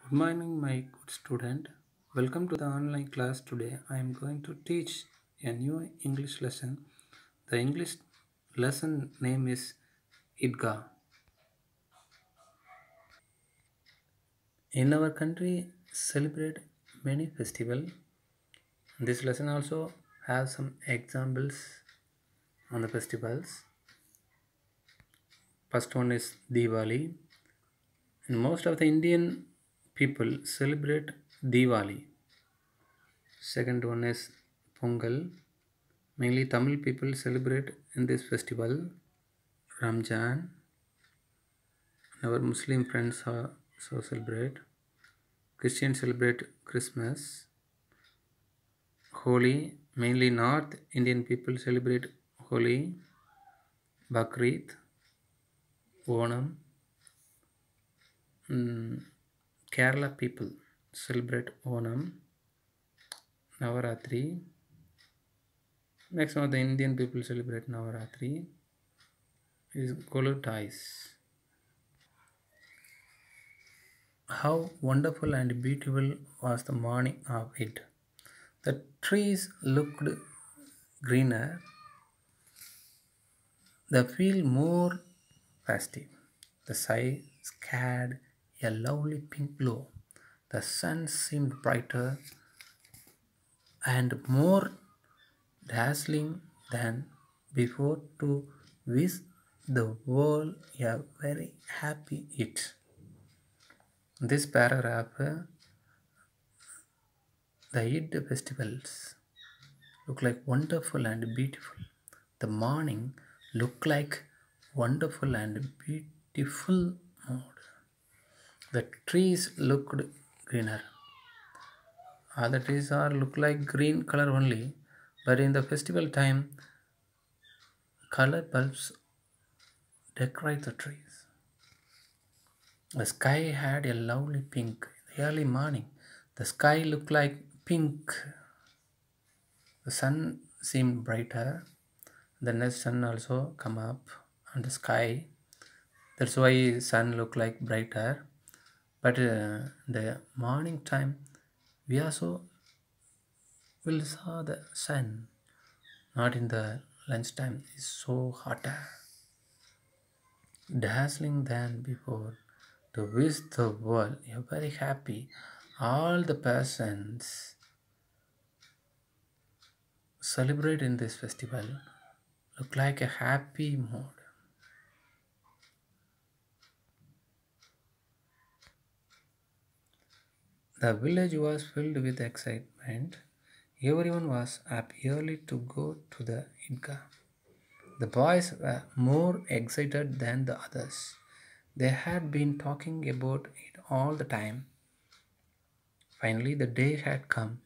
Good morning, my good student. Welcome to the online class today. I am going to teach a new English lesson. The English lesson name is Idga. In our country, celebrate many festivals. This lesson also has some examples on the festivals. First one is Diwali. And most of the Indian people celebrate Diwali. Second one is Pongal. Mainly Tamil people celebrate in this festival Ramjan. Our Muslim friends also celebrate. Christians celebrate Christmas. Holi. Mainly North Indian people celebrate Holi, Bakrid, Onam. Kerala people celebrate Onam, Navaratri. Next one, the Indian people celebrate Navaratri is Golodais. How wonderful and beautiful was the morning of it. The trees looked greener, the field more festive. The sky had a lovely pink glow. The sun seemed brighter and more dazzling than before to wish the world a very happy it. This paragraph, the Eid festivals look like wonderful and beautiful. The morning looked like wonderful and beautiful mood. The trees looked greener. All the trees are look like green color only, but in the festival time, color bulbs decorate the trees. The sky had a lovely pink. In the early morning, the sky looked like pink. The sun seemed brighter. The next sun also come up on the sky. That's why sun look like brighter. But the morning time, we also will saw the sun. Not in the lunchtime. It's so hotter, dazzling than before. To wish the world a very happy. All the persons celebrate in this festival look like a happy mood. The village was filled with excitement. Everyone was up early to go to the Idgah. The boys were more excited than the others. They had been talking about it all the time. Finally, the day had come,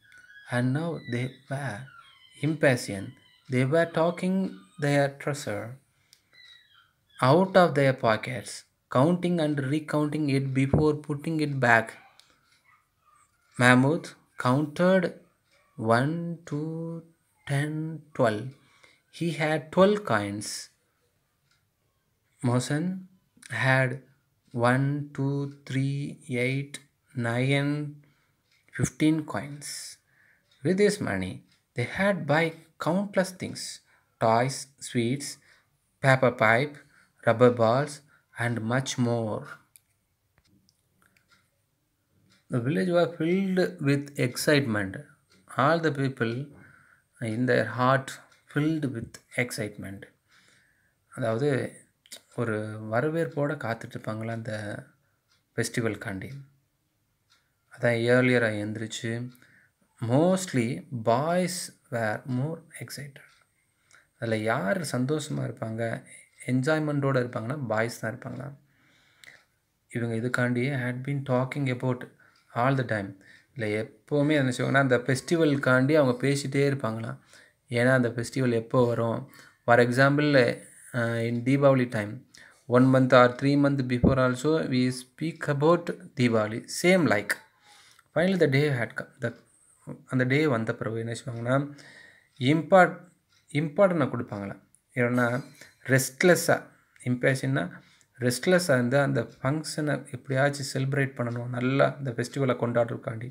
and now they were impatient. They were talking their treasure out of their pockets, counting and recounting it before putting it back. Mahmud counted 1, 2, 10, 12. He had 12 coins. Mohsen had 1, 2, 3, 8, 9, 15 coins. With this money, they had buy countless things toys, sweets, paper pipe, rubber balls, and much more. The village was filled with excitement. All the people in their heart filled with excitement. அதாவது ஒரு வரவேற்போட காத்துட்டு இருப்பாங்களா அந்த ஃபெஸ்டிவல்காண்டி. அதான் ஏர்லியராக எழுந்திரிச்சு mostly boys வேர் மோர் excited. அதில் யார் சந்தோஷமாக இருப்பாங்க, என்ஜாய்மெண்ட்டோடு இருப்பாங்கன்னா பாய்ஸ் தான் இருப்பாங்களா. இவங்க இதுக்காண்டியே had been talking about all the time. இல்லை எப்போவுமே என்ன செய்வாங்கன்னா அந்த ஃபெஸ்டிவலுக்காண்டி அவங்க பேசிகிட்டே இருப்பாங்களாம். ஏன்னா அந்த ஃபெஸ்டிவல் எப்போ வரும். For example in Deepavali time 1 month or 3 months before also we speak about Diwali. Same like. Finally the day had come. அந்த டே வந்த பிறகு என்ன செய்வாங்கன்னா இம்பார்ட்டனை கொடுப்பாங்களாம். ஏன்னா ரெஸ்ட்லெஸ்ஸாக இம்பேஷன்னா ரெஸ்ட்லெஸ்ஸாக இருந்து அந்த ஃபங்க்ஷனை எப்படியாச்சும் செலிப்ரேட் பண்ணணும், நல்லா இந்த ஃபெஸ்டிவலை கொண்டாடுறதுக்காண்டி.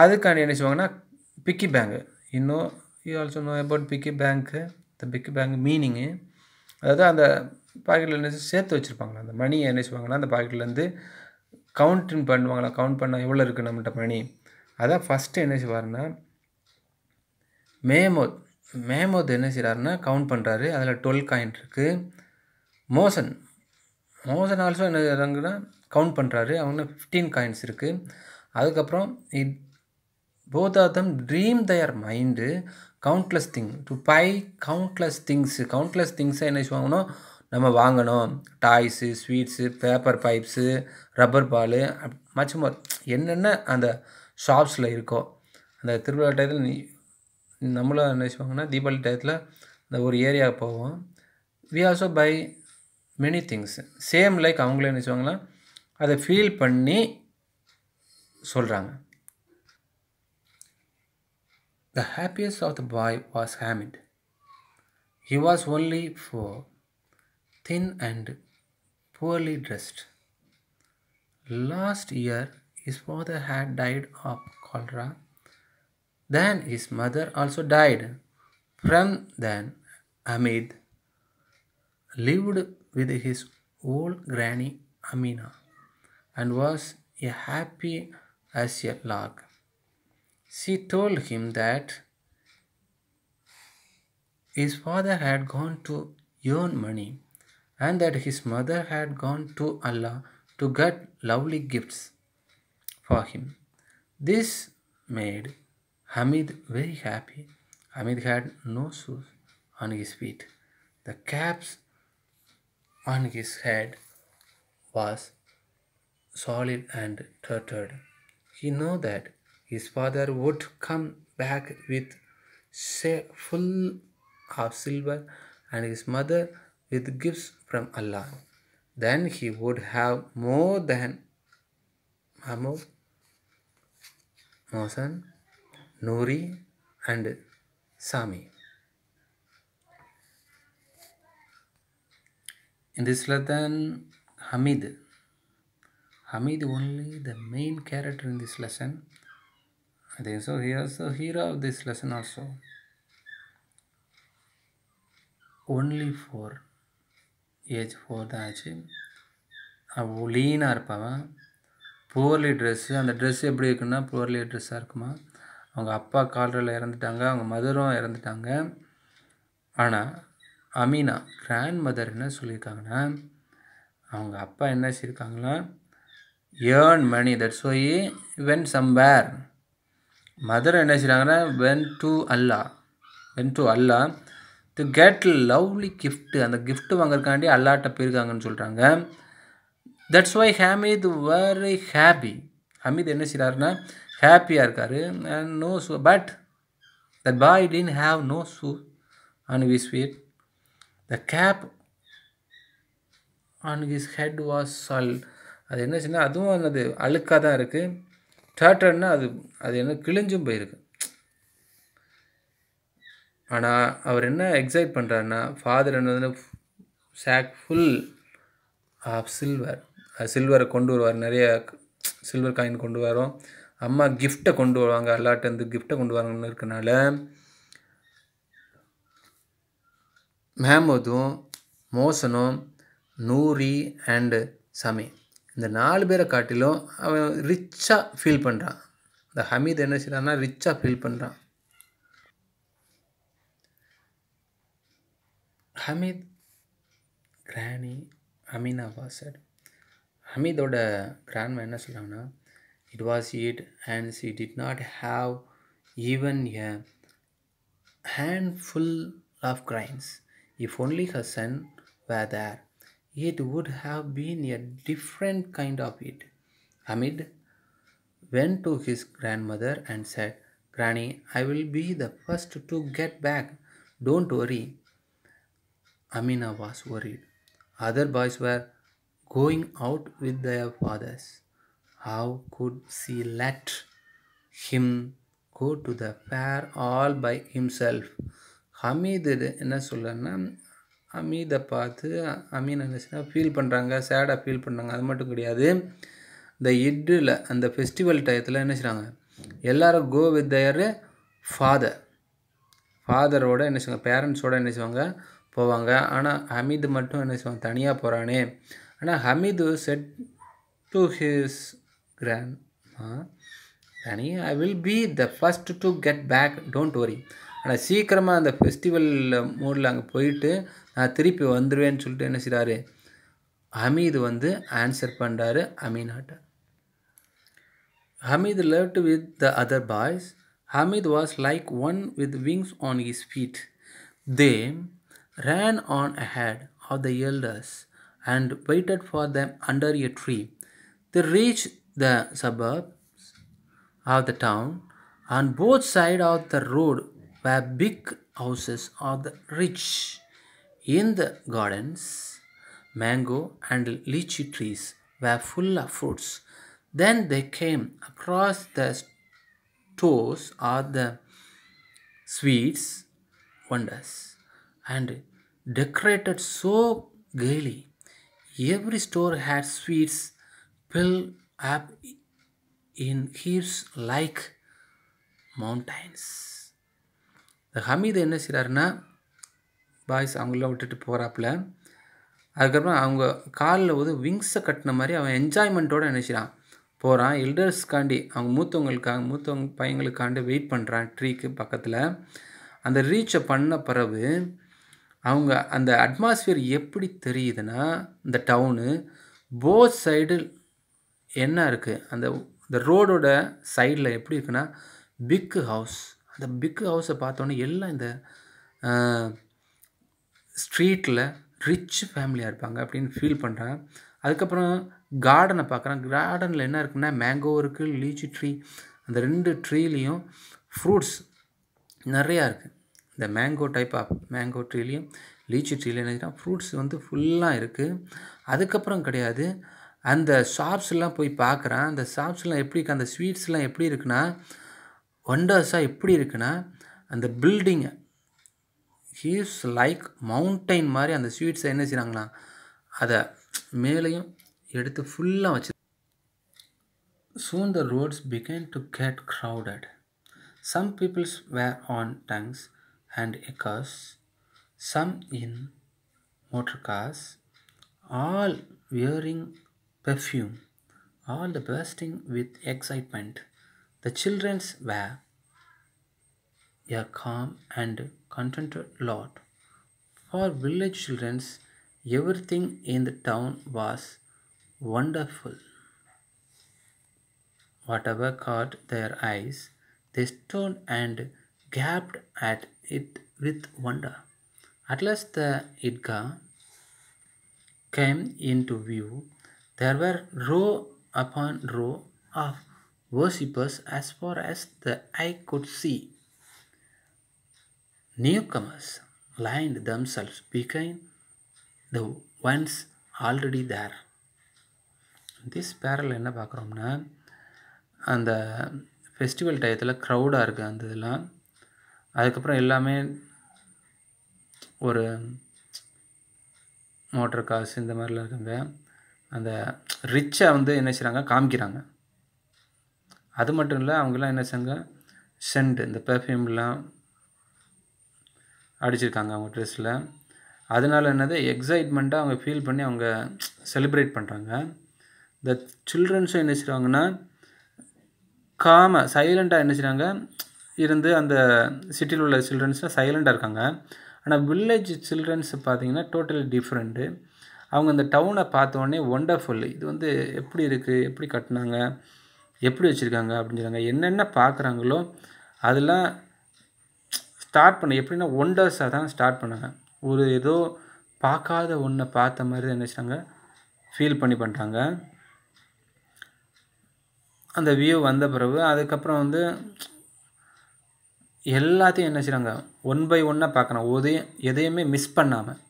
அதுக்காண்டி என்ன செய்வாங்கன்னா பிக்கி பேங்கு. இன்னும் you also know about piggy bank. The piggy bank meaning, அதாவது அந்த பாக்கெட்டில் என்ன சேர்த்து வச்சுருப்பாங்களா அந்த மணியை என்ன செய்வாங்கன்னா அந்த பாக்கெட்லேருந்து கவுண்டிங் பண்ணுவாங்களா, கவுண்ட் பண்ணால் எவ்வளோ இருக்குது நம்மகிட்ட மணி. அதான் ஃபஸ்ட்டு என்ன செய்வாருன்னா மேமோத் என்ன செய்கிறாருன்னா கவுண்ட் பண்ணுறாரு. அதில் 12 காயின் இருக்குது. மோசன் ஆல்சோ என்ன செய்கிறாங்கன்னா கவுண்ட் பண்ணுறாரு. அவங்க 15 காயின்ஸ் இருக்குது. அதுக்கப்புறம் both of them dream their mind countless thing to buy countless things. countless things என்ன செய்வாங்கன்னா நம்ம வாங்கணும், toys, sweets, paper pipes, rubber ball, much more என்னென்ன அந்த ஷாப்ஸில் இருக்கோ. அந்த திருவிழா டயத்தில் நம்மளும் என்ன செய்வாங்கன்னா தீபாவளி டயத்தில் இந்த ஒரு ஏரியா போவோம். We also buy many things. Same like அவங்களே என்ன செய்வாங்கன்னா அதை ஃபீல் பண்ணி சொல்கிறாங்க. The happiest of the boy was Hamid. He was only 4, thin and poorly dressed. Last year, his father had died of cholera. Then his mother also died. From then, Hamid lived with his old granny Amina and was as happy as a lark. She told him that his father had gone to earn money and that his mother had gone to Allah to get lovely gifts for him. This made Hamid very happy. Hamid had no shoes on his feet. The caps on his head was solid and tattered. He knew that his father would come back with full of silver and his mother with gifts from Allah. Then he would have more than Mahmoud, Mohsen, Noori and Sami. In this lesson, Hamid only the main character in this lesson. I think so. He is the hero of this lesson also. Only 4, age 4 தான் ஆச்சு. அவள் லீனாக இருப்பான். Poorly dress, அந்த dress எப்படி இருக்குன்னா poorly ட்ரெஸ்ஸாக இருக்குமா. அவங்க அப்பா காலரில் இறந்துட்டாங்க, அவங்க மதரும் இறந்துட்டாங்க. ஆனால் அமீனா கிராண்ட் மதர் என்ன சொல்லியிருக்காங்கன்னா அவங்க அப்பா என்ன செய்யிருக்காங்கன்னா earn money, that's why when somewhere. Mother என்ன செய்கிறாங்கன்னா went to Allah to get lovely gift, அந்த கிஃப்ட்டு வாங்கறதுக்காண்டி அல்லாட்ட போயிருக்காங்கன்னு சொல்கிறாங்க. That's why Hamid very happy. Hamid என்ன செய்கிறாருன்னா ஹாப்பியாக இருக்கார். And no shoe, but that boy didn't have no shoe on his feet. The cap on his head was soiled. அது என்ன செய்யணும், அதுவும் அது அழுக்காக தான் இருக்குது. டேட்டர்னா அது என்ன கிழிஞ்சும் போயிருக்கு. ஆனால் அவர் என்ன எக்ஸைட் பண்ணுறாருன்னா ஃபாதர் என்ன வந்து சாக் ஃபுல் ஆஃப் சில்வரை கொண்டு வருவார். நிறைய சில்வர் காயின் கொண்டு வரோம். அம்மா கிஃப்டை கொண்டு வருவாங்க, அல்லாட்டேருந்து கிஃப்டை கொண்டு வராங்கன்னு இருக்கனால மஹமூதும் மோசனும் நூரி அண்டு சமி இந்த 4 பேரை காட்டிலும் அவன் ரிச்சாக ஃபீல் பண்ணுறான். இந்த ஹமீத் என்ன செய்கிறான்னா ரிச்சாக ஃபீல் பண்ணுறான். ஹமீத் கிராணி அமீனா வாசட். ஹமீதோட கிராண்ட்மா என்ன சொல்கிறாங்கன்னா it was it and she did not have even a handful of grains. If only her son were there, it would have been a different kind of it. Hamid went to his grandmother and said, Granny, I will be the first to get back. Don't worry. Amina was worried. Other boys were going out with their fathers. How could she let him go to the fair all by himself? Hamid என்ன சொல்கிறன்னா ஹமீதை பார்த்து அமீன் என்ன feel பண்ணுறாங்க, சேடாக feel பண்ணுறாங்க. அது மட்டும் கிடையாது, இந்த இட்டில் அந்த ஃபெஸ்டிவல் டயத்தில் என்ன செய்கிறாங்க, எல்லோரும் கோ வித் தயர் ஃபாதரோட என்ன செய்வாங்க, பேரண்ட்ஸோடு என்ன செய்வாங்க போவாங்க. ஆனால் ஹமீது மட்டும் என்ன செய்வாங்க, தனியாக போகிறானே. ஆனால் Hamid said to his grandma, Rani, I will be the first to get back, don't worry. ஆனால் சீக்கிரமாக அந்த ஃபெஸ்டிவல் மூடில் அங்கே போயிட்டு நான் திருப்பி வந்துடுவேன்னு சொல்லிட்டு என்ன செய்கிறாரு, ஹமீது ஆன்சர் பண்ணுறாரு அமீனாட்ட. Hamid left with the other boys. Hamid was like one with wings on his feet. They ran on ahead of the elders and waited for them under a tree. They reached the suburbs of the town. On both sides of the road were big houses of the rich. In the gardens, mango and lychee trees were full of fruits. Then they came across the stores of the sweets vendors and decorated so gaily. Every store had sweets piled up in heaps like mountains. The Hameed என்ன செய்கிறாருன்னா, boys அவங்கள விட்டுட்டு போகிறாப்புல. அதுக்கப்புறம் அவங்க காலில் விங்ஸை கட்டின மாதிரி அவன் என்ஜாய்மெண்ட்டோடு என்ன செய்கிறான் போகிறான். எல்டர்ஸ்காண்டி, அவங்க மூத்தவங்க பையங்களுக்காண்டி வெயிட் பண்ணுறான் ட்ரீக்கு பக்கத்தில். அந்த ரீச்சை பண்ண பிறகு அவங்க அந்த அட்மாஸ்பியர் எப்படி தெரியுதுன்னா, இந்த டவுனு போத் சைடு என்ன இருக்குது, அந்த ரோடோட சைடில் எப்படி இருக்குன்னா பிக் ஹவுஸ். அந்த பிக் ஹவுஸை பார்த்தோன்னே எல்லாம் இந்த ஸ்ட்ரீட்டில் ரிச் ஃபேமிலியாக இருப்பாங்க அப்படின்னு ஃபீல் பண்ணுறான். அதுக்கப்புறம் கார்டனை பார்க்குறான். கார்டனில் என்ன இருக்குன்னா மேங்கோ இருக்குது, லீச்சி ட்ரீ. அந்த 2 ட்ரீலேயும் ஃப்ரூட்ஸ் நிறையா இருக்குது. இந்த மேங்கோ ட்ரீலேயும் லீச்சி ட்ரீலையும் என்ன ஃப்ரூட்ஸ் ஃபுல்லாக இருக்குது. அதுக்கப்புறம் கிடையாது, அந்த ஷாப்ஸ்லாம் போய் பார்க்குறான். அந்த ஷாப்ஸ்லாம் எப்படி இருக்குது, அந்த ஸ்வீட்ஸ்லாம் எப்படி இருக்குன்னா ஒண்டர்ஸாக எப்படி இருக்குன்னா, அந்த பில்டிங்கை ஹீஸ் லைக் மவுண்டைன் மாதிரி அந்த ஸ்வீட்ஸை என்ன செய்கிறாங்களா அதை மேலேயும் எடுத்து ஃபுல்லாக வச்சு. Soon the roads began to get crowded. Some people were on tanks and cars, some in motor cars, all wearing perfume, all bursting with excitement. The children were a calm and contented lot. For village children, everything in the town was wonderful. Whatever caught their eyes, they stood and gaped at it with wonder. At last the Idgah came into view. There were row upon row of worshippers as far as the eye could see. Newcomers lined themselves behind the ones already there. This parallel என்ன பார்க்குறோம்னா, அந்த festival டயத்தில் க்ரௌடாக இருக்குது அந்த இதெல்லாம். அதுக்கப்புறம் எல்லாமே ஒரு motor cars இந்த மாதிரிலாம் இருக்குங்க. அந்த ரிச்சை என்ன செய்கிறாங்க காமிக்கிறாங்க. அது மட்டும் இல்லை, அவங்கெல்லாம் என்ன செய்றாங்க சென்ட் இந்த பெர்ஃப்யூம்லாம் அடிச்சிருக்காங்க அவங்க ட்ரெஸ்ஸில். அதனால என்னது எக்ஸைட்மெண்ட்டாக அவங்க ஃபீல் பண்ணி அவங்க செலிப்ரேட் பண்ணுறாங்க. இந்த சில்ட்ரன்ஸும் என்ன செய்கிறாங்கன்னா சைலண்ட்டாக என்ன செய்கிறாங்க இருந்து, அந்த சிட்டியில் உள்ள சில்ட்ரன்ஸ்லாம் சைலண்ட்டாக இருக்காங்க. ஆனால் வில்லேஜ் சில்ட்ரன்ஸ் பார்த்திங்கன்னா டோட்டலி டிஃப்ரெண்ட்டு. அவங்க அந்த டவுனை பார்த்தோன்னே ஒண்டர்ஃபுல், இது எப்படி இருக்குது, எப்படி கட்டினாங்க, எப்படி வச்சுருக்காங்க அப்படின்னு சொல்கிறாங்க. என்னென்ன பார்க்குறாங்களோ அதெல்லாம் ஸ்டார்ட் பண்ண எப்படின்னா ஒண்டர்ஸாக தான் ஸ்டார்ட் பண்ணாங்க. ஒரு ஏதோ பார்க்காத ஒன்றை பார்த்த மாதிரி என்ன செய்கிறாங்க ஃபீல் பண்ணுறாங்க. அந்த வியூ வந்த பிறகு அதுக்கப்புறம் எல்லாத்தையும் என்ன செய்கிறாங்க ஒன் பை ஒன்னாக பார்க்குறாங்க. எதையுமே மிஸ் பண்ணாமல்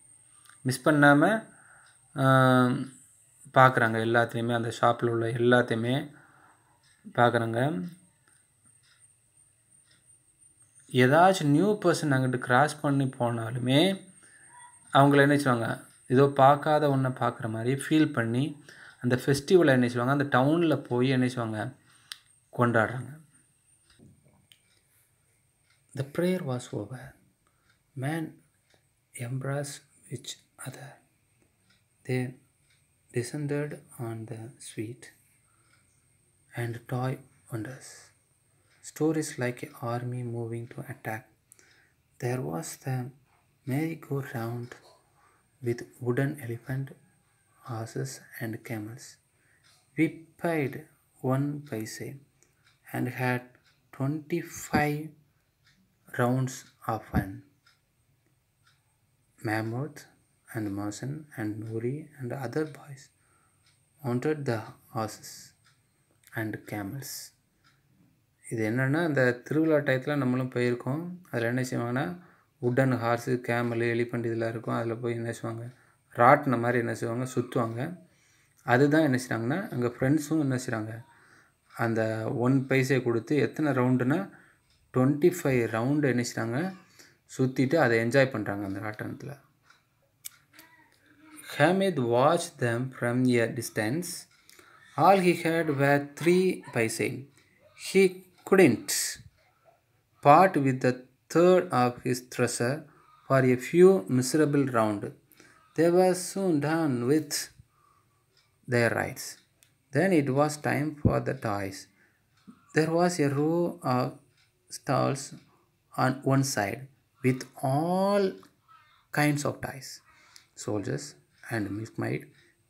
பார்க்குறாங்க. எல்லாத்தையுமே அந்த ஷாப்பில் உள்ள எல்லாத்தையுமே பார்க்குறாங்க. ஏதாச்சும் நியூ பர்சன் அங்கிட்டு கிராஸ் பண்ணி போனாலுமே அவங்கள என்ன செய்வாங்க, ஏதோ பார்க்காத ஒன்றை பார்க்குற மாதிரி ஃபீல் பண்ணி அந்த ஃபெஸ்டிவலை என்ன செய்வாங்க, அந்த டவுனில் போய் என்ன செய்வாங்க, கொண்டாடுறாங்க. The prayer was over. Man embraced each other. They descended on the sweet and toy wonders. Stories like an army moving to attack. There was the merry-go-round with wooden elephant, horses and camels. We paid 1 paise and had 25 rounds of fun. Mahmud and Mohsen and Noori and other boys mounted the horses and camels. இது என்னென்னா, அந்த திருவிழா டயத்தில் நம்மளும் போயிருக்கோம். அதில் என்ன செய்வாங்கன்னா, உட்டன் ஹார்ஸு, கேமலு, எலிஃபண்ட் இதெல்லாம் இருக்கும். அதில் போய் என்ன செய்வாங்க, ராட்டின மாதிரி என்ன செய்வாங்க, சுற்றுவாங்க. அதுதான் என்ன செய்கிறாங்கன்னா, அங்கே ஃப்ரெண்ட்ஸும் என்ன செய்கிறாங்க, அந்த 1 பைசே கொடுத்து எத்தனை ரவுண்டுனா 25 ரவுண்டு என்ன செய்கிறாங்க, சுற்றிட்டு அதை என்ஜாய் பண்ணுறாங்க அந்த ராட்டனத்தில். Hamid watched them from a distance. All he had were 3 paise. He couldn't part with the third of his treasure for a few miserable rounds. They were soon done with their rides. Then it was time for the toys. There was a row of stalls on one side with all kinds of toys: soldiers and milkmaid,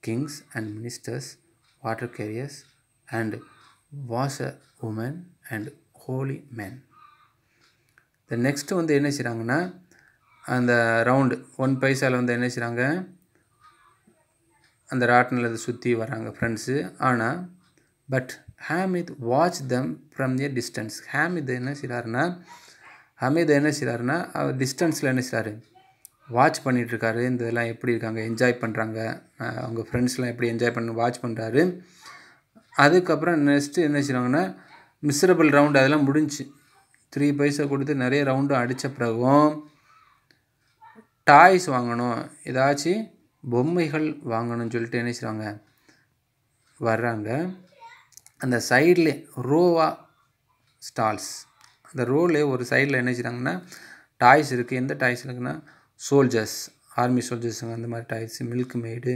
kings and ministers, water carriers and washerwomen and holy men. The next வந்து என்ன செய்கிறாங்கன்னா, அந்த round 1 பைசாவில் வந்து என்ன செய்கிறாங்க, அந்த ராட்டினில் சுற்றி வராங்க ஃப்ரெண்ட்ஸு. ஆனால் but Hamid watch them from A distance. Hamid என்ன செய்கிறாருன்னா அவர் டிஸ்டன்ஸில் என்ன செய்கிறாரு, வாட்ச் பண்ணிகிட்ருக்காரு. இந்த இதெல்லாம் எப்படி இருக்காங்க, என்ஜாய் பண்ணுறாங்க, அவங்க ஃப்ரெண்ட்ஸ்லாம் எப்படி என்ஜாய் பண்ண வாட்ச் பண்ணுறாரு. அதுக்கப்புறம் நெக்ஸ்ட்டு என்ன செய்கிறாங்கன்னா, மிஸ்ரபிள் ரவுண்டு அதெல்லாம் முடிஞ்சு 3 பைசா கொடுத்து நிறைய ரவுண்டு அடித்த பிறகும் டாய்ஸ் வாங்கணும், ஏதாச்சும் பொம்மைகள் வாங்கணும்னு சொல்லிட்டு என்ன செய்கிறாங்க, வர்றாங்க. அந்த சைடில் ரோவா ஸ்டால்ஸ், அந்த ரோவில் ஒரு சைடில் என்ன செய்கிறாங்கன்னா டாய்ஸ் இருக்குது. எந்த டாய்ஸ் இருக்குன்னா, சோல்ஜர்ஸ், ஆர்மி சோல்ஜர்ஸுங்க அந்த மாதிரி toys, milk maid,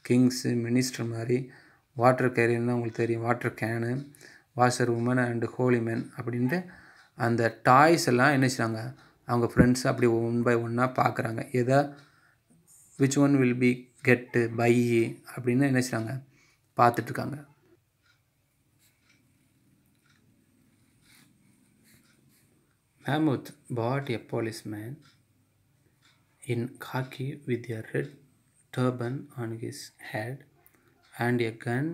kings, minister மாதிரி, வாட்டர் கேரியர்னால் உங்களுக்கு தெரியும், water can, washer woman and holy man அப்படின்ட்டு அந்த டாய்ஸ் எல்லாம் என்ன செய்கிறாங்க, அவங்க ஃப்ரெண்ட்ஸ் அப்படி 1 by 1 பார்க்குறாங்க. எதை விச் ஒன் வில் பி கெட்டு பை அப்படின்னு என்ன செய்கிறாங்க, பார்த்துட்ருக்காங்க. Mahmud bought a policeman in khaki with a red turban on his head and a gun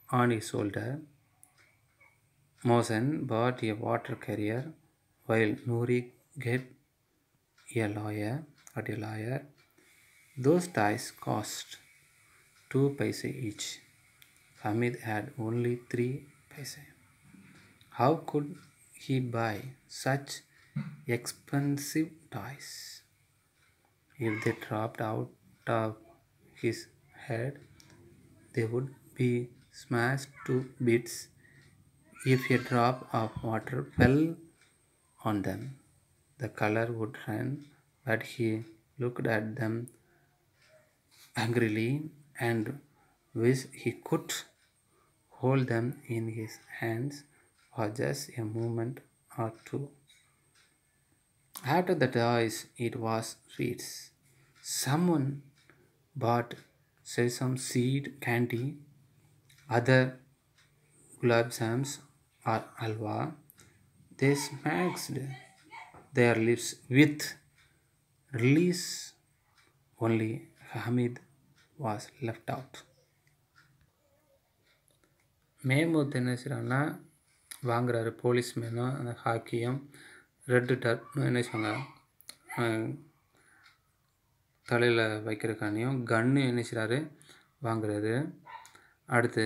on his shoulder. Mohsen bought a water carrier while Noori got a lawyer. Those toys cost 2 paise each. Hamid had only 3 paise. How could he buy such expensive toys? If they dropped out of his head, they would be smashed to bits. If a drop of water fell on them, the color would run, but he looked at them angrily and wished he could hold them in his hands for just a moment or two. After the toys, it was sweets. Someone bought sesame seed candy, other gulab jams or halwa. They smacked their lips with release. Only Hamid was left out. மேமூத் என்ன செய்கிறாங்கன்னா, வாங்குறாரு போலீஸ்மேனும் அந்த ஹாக்கியும் red டர்னும் என்ன செய்வாங்க, தலையில் வைக்கிறக்கானையும் கன்னு என்ன செய்கிறாரு வாங்குறாரு. அடுத்து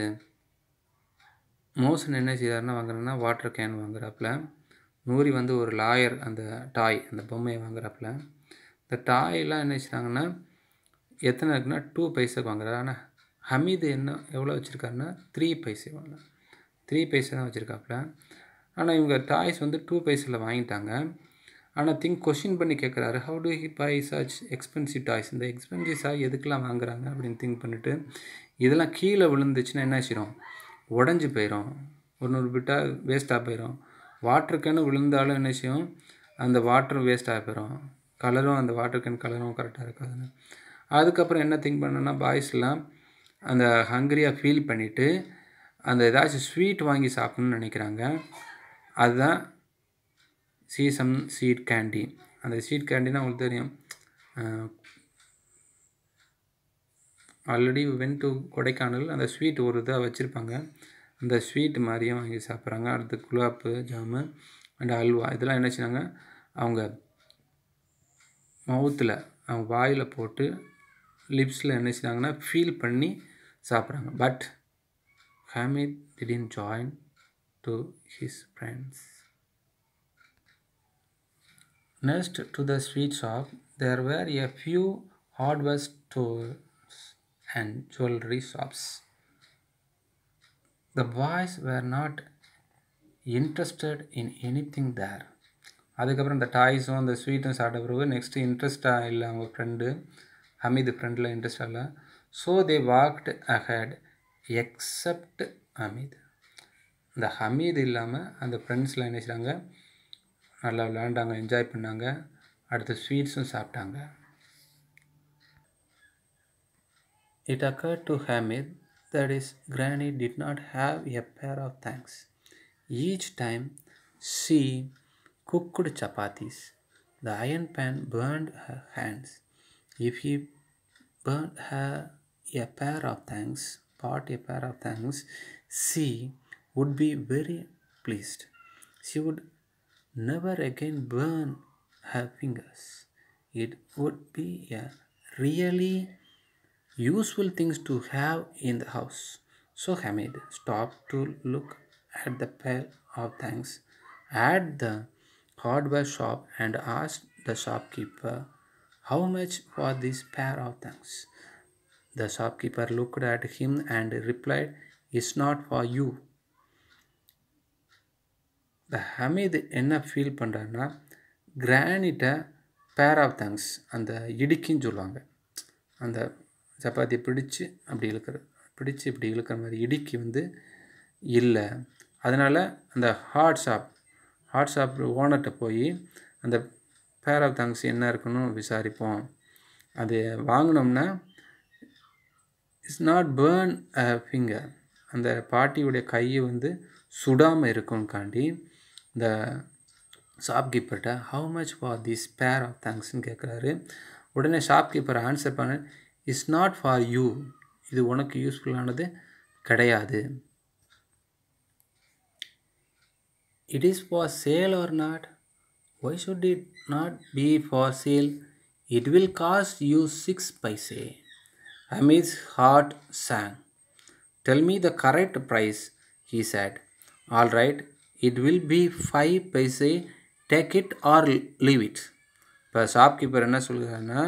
மோசன் என்ன செய்கிறாருன்னா வாங்குறாருன்னா வாட்டர் கேன் வாங்குறாப்புல. நூரி வந்து ஒரு லாயர், அந்த டாய் அந்த பொம்மையை வாங்குறாப்புல. இந்த டாயெல்லாம் என்ன வச்சுட்டாங்கன்னா எத்தனை இருக்குன்னா 2 பைசாக்கு வாங்குறாரு. ஆனால் ஹமீது என்ன எவ்வளோ வச்சுருக்காருன்னா 3 பைசா வாங்கினார். 3 பைசா தான் வச்சுருக்காப்புல. ஆனால் இவங்க டாய்ஸ் வந்து 2 பைசாவில் வாங்கிட்டாங்க. ஆனால் கொஷின் பண்ணி கேட்குறாரு, how do he buy such expensive toys? இந்த எக்ஸ்பென்சிவ் டாய் எதுக்கெலாம் வாங்குறாங்க அப்படின்னு திங்க் பண்ணிவிட்டு, இதெல்லாம் கீழே விழுந்துச்சுன்னா என்ன செய்யும், உடஞ்சி போயிடும், ஒரு நூறு பிட்டாக வேஸ்ட்டாக போயிடும். வாட்டர் கேனு விழுந்தாலும் என்ன செய்யும், அந்த வாட்டரும் வேஸ்ட்டாக போயிடும், கலரும் அந்த வாட்டர் கேன் கலரும் கரெக்டாக இருக்காதுன்னு. அதுக்கப்புறம் என்ன திங்க் பண்ணேன்னா, பாய்ஸ்லாம் அந்த ஹங்கரியாக ஃபீல் பண்ணிவிட்டு அந்த ஏதாச்சும் ஸ்வீட் வாங்கி சாப்பிட்ணுன்னு நினைக்கிறாங்க. அதுதான் சீசம் ஸ்வீட் கேண்டி. அந்த ஸ்வீட் கேண்டினா உங்களுக்கு தெரியும், ஆல்ரெடி வென் டு கொடைக்கானல். அந்த ஸ்வீட் ஒரு இதாக வச்சுருப்பாங்க, அந்த ஸ்வீட் மாதிரியும் வாங்கி சாப்பிட்றாங்க. அடுத்து குலாப்பு ஜாமு அண்ட் அல்வா இதெல்லாம் என்ன செய்றாங்க, அவங்க மவுத்தில் அவங்க வாயில் போட்டு லிப்ஸில் என்ன செய்றாங்கன்னா ஃபீல் பண்ணி சாப்பிட்றாங்க. But Hamid didn't join to his friends. Next to the sweet shop, there were a few hardware stores and jewelry shops. The boys were not interested in anything there. அதுக்கப்புறம் இந்த டாய்ஸும் அந்த ஸ்வீட்டும் சாப்பிட்ட பிறகு நெக்ஸ்ட்டு இன்ட்ரெஸ்டாக இல்லை, அவங்க ஃப்ரெண்டு ஹமீது ஃப்ரெண்டில் இன்ட்ரெஸ்டாக இல்லை. So they walked ahead except Hamid. இந்த ஹமீது இல்லாமல் அந்த ஃப்ரெண்ட்ஸ்லாம் என்ன செய்கிறாங்க, நல்லா விளையாண்டாங்க, என்ஜாய் பண்ணாங்க, அடுத்து ஸ்வீட்ஸும் சாப்பிட்டாங்க. It occurred to Hamid that his granny did not have a pair of tongues. Each time she cooked chapatis, the iron pan burned her hands. If he bought a pair of tongues, she would be very pleased. She would never again burn her fingers. It would be a really useful things to have in the house. So Hamid stopped to look at the pair of tongues at the hardware shop and asked the shopkeeper how much for this pair of tongues. The shopkeeper looked at him and replied, "It's not for you." The Hamid என்ன feel பண்ணுறாருன்னா, கிரானிட்ட pair of thanks, அந்த இடுக்கின்னு சொல்லுவாங்க, அந்த சப்பாத்தியை பிடிச்சி இப்படி இழுக்கிற மாதிரி இடுக்கி வந்து இல்லை. அதனால் அந்த ஹாட் ஷாப் ஓனர்கிட்ட போய் அந்த பேர் ஆஃப் தேங்க்ஸ் என்ன இருக்குன்னு விசாரிப்போம். அது வாங்கினோம்னா it's not burn a finger, அந்த பாட்டியுடைய கையை வந்து சுடாமல் இருக்கும்காண்டி இந்த ஷாப்கீப்பர்கிட்ட how much for this pair of தேங்க்ஸ்ன்னு கேட்குறாரு. உடனே ஷாப்கீப்பர் ஆன்சர் பண்ண, இட்ஸ் நாட் ஃபார் யூ, இது உனக்கு யூஸ்ஃபுல்லானது கிடையாது. It is for sale or not? Why should it not be for sale? It will cost you 6 paise. Hamid's heart sank. Tell me the correct price, he said. All right, it will be 5 paise. Take it or leave it. இப்போ shopkeeper என்ன சொல்கிறாருன்னா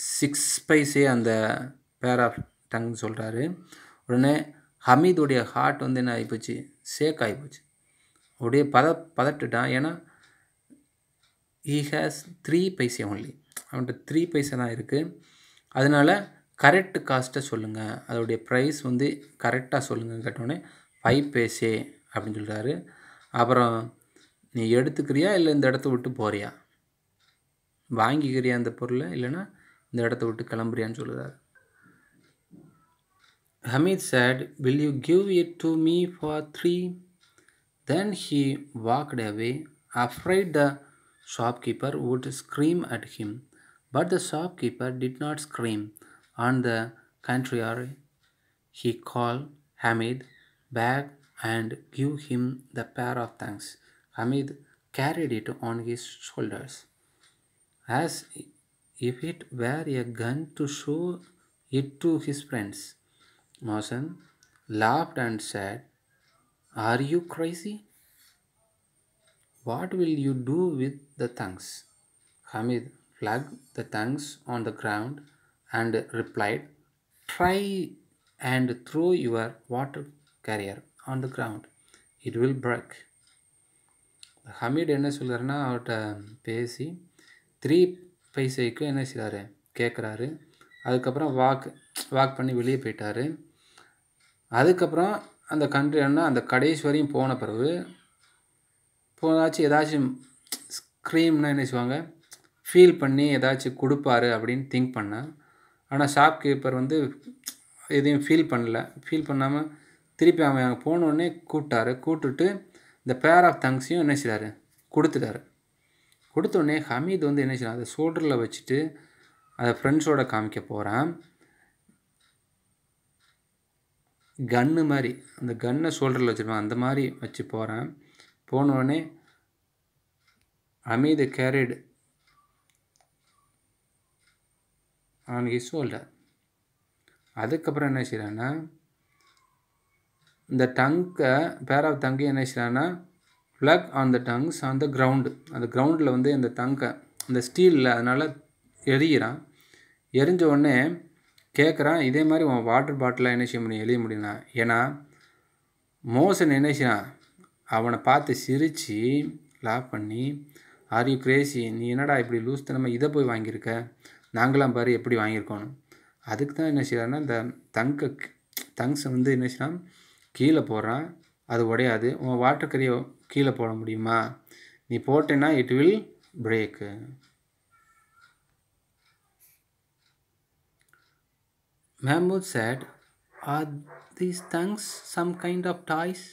6 பைசே அந்த pair of tongue சொல்கிறாரு. உடனே ஹமீதுடைய heart வந்து என்ன ஆகிப்போச்சு, ஷேக் ஆகிப்போச்சு, அப்படியே பதட்டுட்டான். ஏன்னா he has 3 பைசே ஒன்லி, அவன்கிட்ட 3 பைசா தான் இருக்குது. அதனால் கரெக்ட் காஸ்ட்டை சொல்லுங்கள், அதோடைய ப்ரைஸ் வந்து கரெக்டாக சொல்லுங்கள் கேட்டோடனே 5 பைசே அப்படின்னு சொல்கிறாரு. அப்புறம் நீ எடுத்துக்கிறியா இல்லை இந்த இடத்த விட்டு போறியா, வாங்கிக்கிறியா அந்த பொருளை, இல்லைன்னா இந்த இடத்த விட்டு கிளம்புறியான்னு சொல்கிறார். Hamid said, "Will you give it to me for 3?" Then he walked away, afraid the shopkeeper would scream at him. But the shopkeeper did not scream. On the contrary, he called Hamid back and gave him the pair of tongues. Hamid carried it on his shoulders as if it were a gun to show it to his friends. Mohsen laughed and said, "Are you crazy? What will you do with the tongues?" Hamid flung the tongues on the ground and replied, "Try and throw your water carrier on the ground. It will break." Hameed என்ன சொல்கிறாருன்னா அவர்கிட்ட பேசி 3 பைசைக்கு என்ன செய்கிறாரு கேட்குறாரு. அதுக்கப்புறம் walk பண்ணி வெளியே போயிட்டார். அதுக்கப்புறம் அந்த கண்ட்ரி அந்த கடைசி வரையும் போன பிறகு ஏதாச்சும் ஸ்க்ரீம்னா என்ன செய்வாங்க, ஃபீல் பண்ணி ஏதாச்சும் கொடுப்பாரு அப்படின்னு திங்க் பண்ணேன். ஆனால் ஷாப்கீப்பர் வந்து எதையும் ஃபீல் பண்ணாமல் திருப்பி அவன் அங்கே போனோடனே கூப்பிட்டுட்டு இந்த பேர் ஆஃப் தங்ஸையும் என்ன செய்கிறாரு கொடுத்துட்டாரு. கொடுத்தோடனே ஹமீத் வந்து என்ன செய்யறான், அதை ஷோல்டரில் வச்சுட்டு அதை ஃப்ரெண்ட்ஸோட காமிக்க போகிறான். கன்று மாதிரி அந்த கன்னை ஷோல்டரில் வச்சுருப்பான், அந்த மாதிரி வச்சு போனோடனே Hamid carried on his shoulder. அதுக்கப்புறம் என்ன செய்கிறான்னா இந்த பேர் ஆஃப் தங்கை என்ன செய்கிறான்னா flung on the tongs on the ground. அந்த கிரவுண்டில் வந்து இந்த அந்த ஸ்டீலில் அதனால் எரியிறான். எரிஞ்ச உடனே கேட்குறான், இதே மாதிரி உன் வாட்டர் பாட்டிலாக என்ன செய்ய முடியும், எரிய முடியும்னா. ஏன்னா மோசன் என்ன செய்யறான், அவனை பார்த்து சிரித்து லாப் பண்ணி, ஆர் யூ கிரேசி, நீ என்னடா இப்படி லூஸ் தனமாக இதை போய் வாங்கியிருக்க, நாங்களாம் பாரு எப்படி வாங்கியிருக்கோணும். அதுக்கு தான் என்ன செய்யறான்னா இந்த தங்ஸை வந்து என்ன செய்யறான் கீழே போடுறான். அது உடையாது. உன் வாட்டர் கரியை கீழே போட முடியுமா, நீ போட்டேன்னா it will break. Mahmoud said, "Are these tongues some kind of toys?"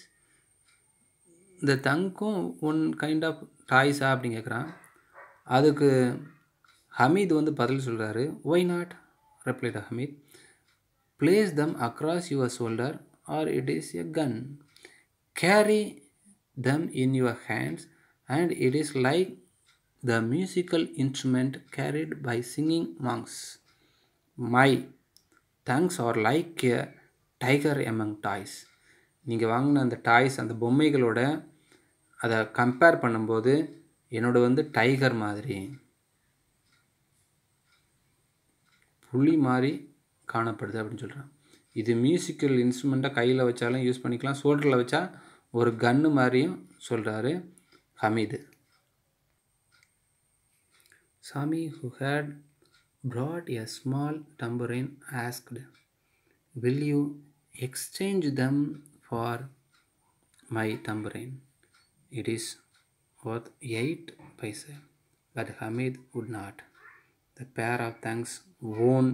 இந்த தங்கும் ஒன் கைண்ட் ஆஃப் டாய்ஸா அப்படின்னு கேட்குறான். அதுக்கு ஹமீத் வந்து பதில் சொல்கிறாரு, "why not?" replied Hamid. "Place them across your shoulder or it is a gun. Carry them in your hands and it is like the musical instrument carried by singing monks. My tongues are like a tiger among toys." நீங்கள் வாங்கின அந்த toys அந்த பொம்மைகளோட அதை compare பண்ணும்போது என்னோட வந்து tiger மாதிரி, புலி மாதிரி காணப்படுது அப்படின்னு சொல்கிறான். இது மியூசிக்கல் இன்ஸ்ட்ருமெண்ட்டாக கையில் வச்சாலும் யூஸ் பண்ணிக்கலாம், ஷோல்டரில் வச்சா ஒரு கன்று மாதிரியும் சொல்கிறாரு Hameed. Sami, who had brought a small tambourine, asked, "Will you exchange them for my tambourine? It is worth 8 paise." But Hamid would not. The pair of tongues won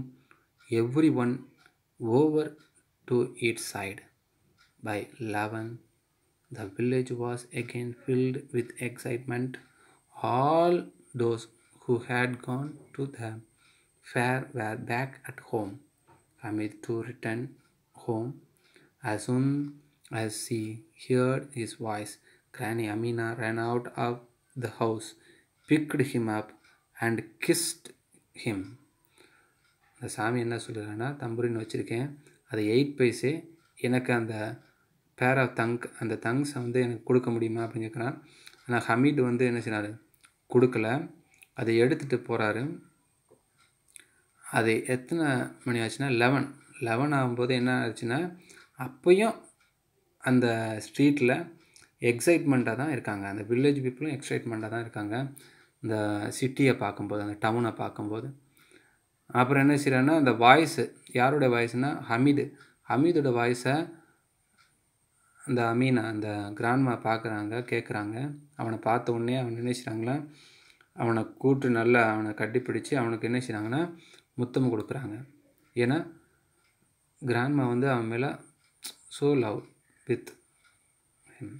everyone over to its side. By 11, the village was again filled with excitement. All those who had gone to the fair were back at home. Hamid too returned home. As soon as she heard his voice, Granny Amina ran out of the house, picked him up and kissed him. அந்த சாமி என்ன சொல்கிறான்னா, தம்புரின் வச்சுருக்கேன், அது 8 பைசே, எனக்கு அந்த pair of அந்த தங்ஸை வந்து எனக்கு கொடுக்க முடியுமா அப்படின்னு கேட்குறான். ஆனால் ஹமீட் வந்து என்ன செய்றாரு, கொடுக்கல. அதை எடுத்துகிட்டு போகிறாரு. அது எத்தனை மணி ஆச்சுன்னா 11 ஆகும்போது என்ன ஆச்சுன்னா, அப்போயும் அந்த ஸ்ட்ரீட்டில் எக்ஸைட்மெண்ட்டாக தான் இருக்காங்க, அந்த வில்லேஜ் பீப்புளும் எக்ஸைட்மெண்ட்டாக தான் இருக்காங்க இந்த சிட்டியை பார்க்கும்போது, அந்த டவுனை பார்க்கும்போது. அப்புறம் என்ன செய்கிறான்னா, அந்த வாய்ஸு யாரோட வாய்ஸ்னால் ஹமீதோட வாய்ஸை அந்த அமீனா அந்த கிராண்ட்மா கேட்குறாங்க. அவனை பார்த்த உடனே அவன் என்ன செய்கிறாங்களா, அவனை கூட்டு நல்லா அவனை கட்டிப்பிடிச்சு அவனுக்கு என்ன செய்கிறாங்கன்னா முத்தம் கொடுக்குறாங்க. ஏன்னா கிராண்ட்மா வந்து அவன் மேலே so love with him.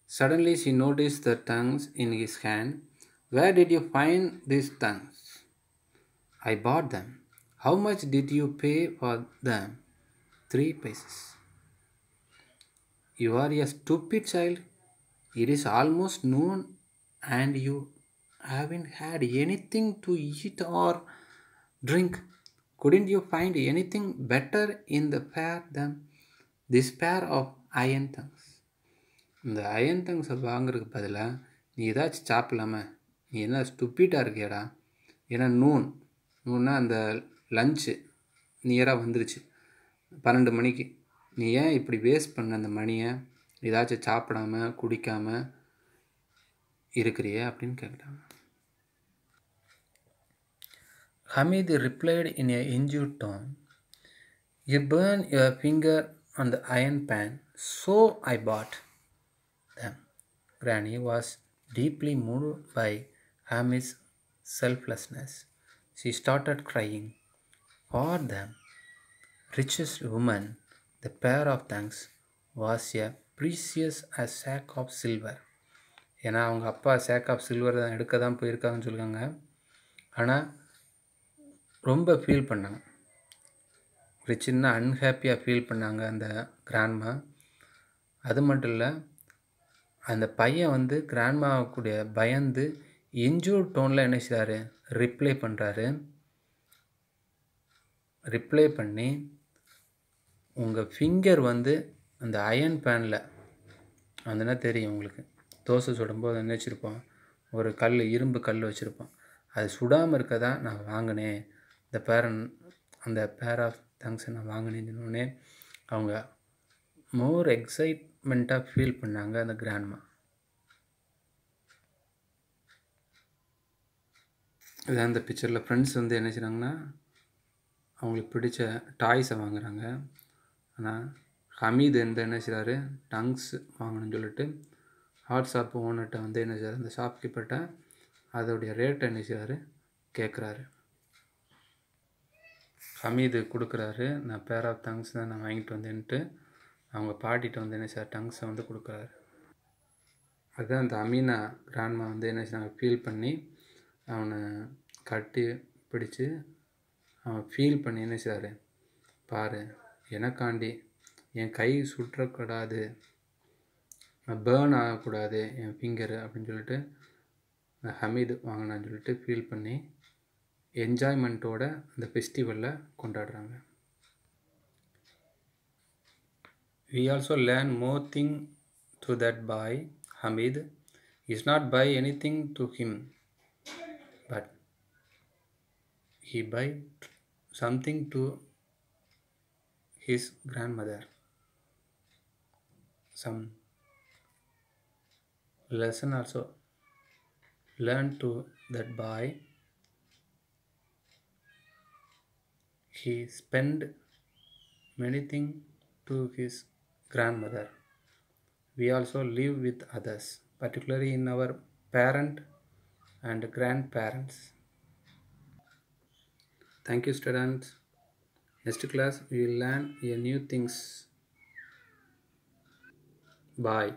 Suddenly she noticed the tongues in his hand. "Where did you find these tongues?" "I bought them." "How much did you pay for them?" 3 paises. "You are a stupid child. It is almost noon and you haven't had anything to eat or drink. Couldn't you find anything better in the fair than this pair of iron tongues?" இந்த iron தங்ஸை வாங்குறதுக்கு பதிலாக நீ ஏதாச்சும் சாப்பிடலாமா, நீ என்ன ஸ்டூப்பிட்டாக இருக்கியாடா? ஏன்னா நூன்னா அந்த லஞ்சு நியராக வந்துருச்சு 12 மணிக்கு. நீ ஏன் இப்படி வேஸ்ட் பண்ண அந்த மணியை? ஏதாச்சும் சாப்பிடாம குடிக்காமல் இருக்கிறியே அப்படின்னு கேட்டாங்க. Hamid replied in a injured tone, "You burn your finger on the iron pan, so I bought them." Granny was deeply moved by Hamid's selflessness. She started crying. For the richest woman, the pair of thanks was a precious as sack of silver. ஏன்னா அவங்க அப்பா sake of silver தான் எடுக்க தான் போயிருக்காங்கன்னு சொல்லுவாங்க. ஆனால் ரொம்ப feel பண்ணாங்க, ஒரு சின்ன அன்ஹாப்பியாக ஃபீல் பண்ணாங்க அந்த கிராண்ட்மா. அது மட்டும் இல்லை, அந்த பையன் வந்து கிராண்ட்மாவுக்குடைய பயந்து இன்ஜூர்ட் டோனில் என்ன செய்கிறாரு, ரிப்ளை பண்ணி உங்கள் ஃபிங்கர் வந்து அந்த அயன் பேனில் அதுனா தெரியும் உங்களுக்கு, தோசை சுடும்போது என்ன வச்சுருப்போம், ஒரு இரும்பு கல் வச்சுருப்போம், அது சுடாமல் இருக்க தான் நான் வாங்கினேன், அந்த பேர் ஆஃப் தேங்க்ஸை நான் வாங்கினேன்னு சொன்னோடனே அவங்க மோர் எக்ஸைட்மெண்ட்டாக ஃபீல் பண்ணாங்க அந்த கிராண்ட்மா. இதான் இந்த பிக்சரில் ஃப்ரெண்ட்ஸ் வந்து என்ன செய்கிறாங்கன்னா அவங்களுக்கு பிடிச்ச டாய்ஸை வாங்குகிறாங்க. ஆனால் ஹமீது என்ன செய்கிறாரு, டங்ஸ் வாங்கணும்னு சொல்லிட்டு ஹாட் ஷாப் ஓனர்கிட்ட வந்து என்ன செய்கிறார், அந்த ஷாப் கீப்பர்கிட்ட அதோடைய ரேட்டை என்ன செய்கிறாரு கேட்குறாரு. ஹமீது கொடுக்குறாரு, நான் பேர் ஆஃப் டங்ஸ் தான் நான் வாங்கிட்டு வந்தேன்ட்டு அவங்க பாட்டிகிட்ட வந்து என்ன செய்கிறார், டங்ஸை வந்து கொடுக்குறாரு. அதுதான் அந்த அமீனா கிராண்ட்மா வந்து என்ன செய்றாங்க, ஃபீல் பண்ணி அவனை கட்டி பிடிச்சி அவன் ஃபீல் பண்ணி என்ன செய்கிறாரு, பாரு எனக்காண்டி என் கை சுற்றக்கூடாது, பேர்ன் ஆகக்கூடாது என் ஃபிங்கரு அப்படின்னு சொல்லிட்டு ஹமீது வாங்கினான்னு சொல்லிட்டு ஃபீல் பண்ணி என்ஜாய்மெண்ட்டோட அந்த ஃபெஸ்டிவலில் கொண்டாடுறாங்க. We also learn more thing to that boy. Hamid is not buy anything to him, but he buy something to his grandmother. Some lesson also learn to that boy. He spend many things to his grandmother. We also live with others, particularly in our parent and grandparents. Thank you, students. Next class we will learn a new things. Bye.